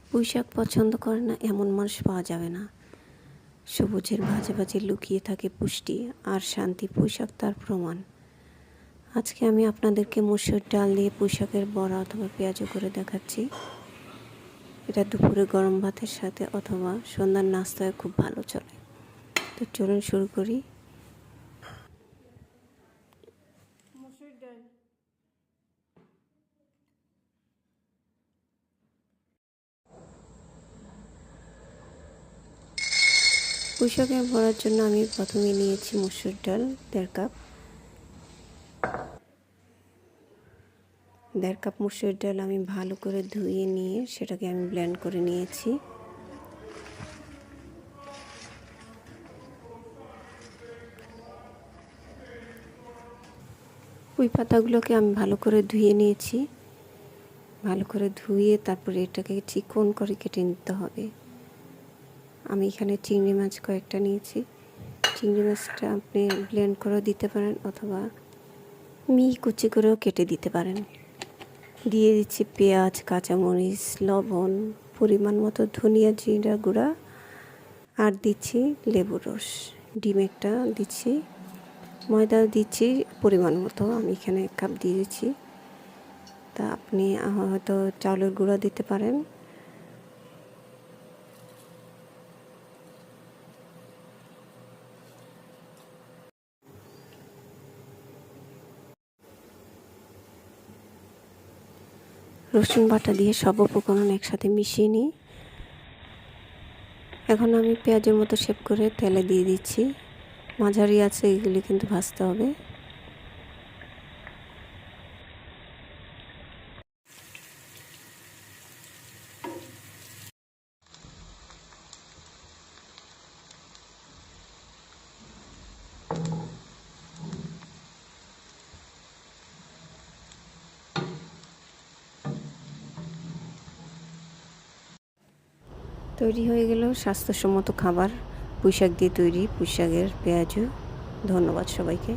পুঁইশাক পছন্দ করে না এমন মানুষ পাওয়া যাবে না। সবুজের মাঝে মাঝে লুকিয়ে থাকে পুষ্টি আর শান্তি, পুঁইশাক তার প্রমাণ। আজকে আমি আপনাদেরকে মসুর ডাল দিয়ে পুঁইশাকের বড়া অথবা পেঁয়াজু করে দেখাচ্ছি। এটা দুপুরে গরম ভাতের সাথে অথবা সন্ধ্যার নাস্তায় খুব ভালো চলে। তো চলুন শুরু করি। মসুর ডাল, পুঁইশাকের বড়ার জন্য আমি প্রথমে নিয়েছি মসুর ডাল 1.5 কাপ। 1.5 কাপ মসুর ডাল আমি ভালো করে ধুয়ে নিয়ে সেটাকে আমি ব্লেন্ড করে নিয়েছি। পুঁই পাতাগুলোকে আমি ভালো করে ধুয়ে নিয়েছি। ভালো করে ধুয়ে তারপরে এটাকে চিকন করে কেটে নিতে হবে। আমি এখানে চিংড়ি মাছ কয়েকটা নিয়েছি। চিংড়ি মাছটা আপনি ব্লেন্ড করেও দিতে পারেন অথবা কুচি করেও কেটে দিতে পারেন। দিয়ে দিচ্ছি পেঁয়াজ, কাঁচামরিচ, লবণ, পরিমাণ মতো ধনিয়া জিরা গুঁড়া, আর দিচ্ছি লেবুর রস। ডিম একটা দিচ্ছি, ময়দা দিচ্ছি পরিমাণ মতো, আমি এখানে 1 কাপ দিয়ে দিচ্ছি। তা আপনি হয়তো চাউলের গুঁড়া দিতে পারেন। রসুন বাটা দিয়ে সব উপকরণ একসাথে মিশিয়ে নিই। এখন আমি পেঁয়াজের মতো শেপ করে তেলে দিয়ে দিচ্ছি। মাঝারি আছে, এগুলি কিন্তু ভাজতে হবে। তৈরি হয়ে গেল স্বাস্থ্যসম্মত খাবার, পুঁইশাক দিয়ে তৈরি পুঁইশাকের পেঁয়াজু। ধন্যবাদ সবাইকে।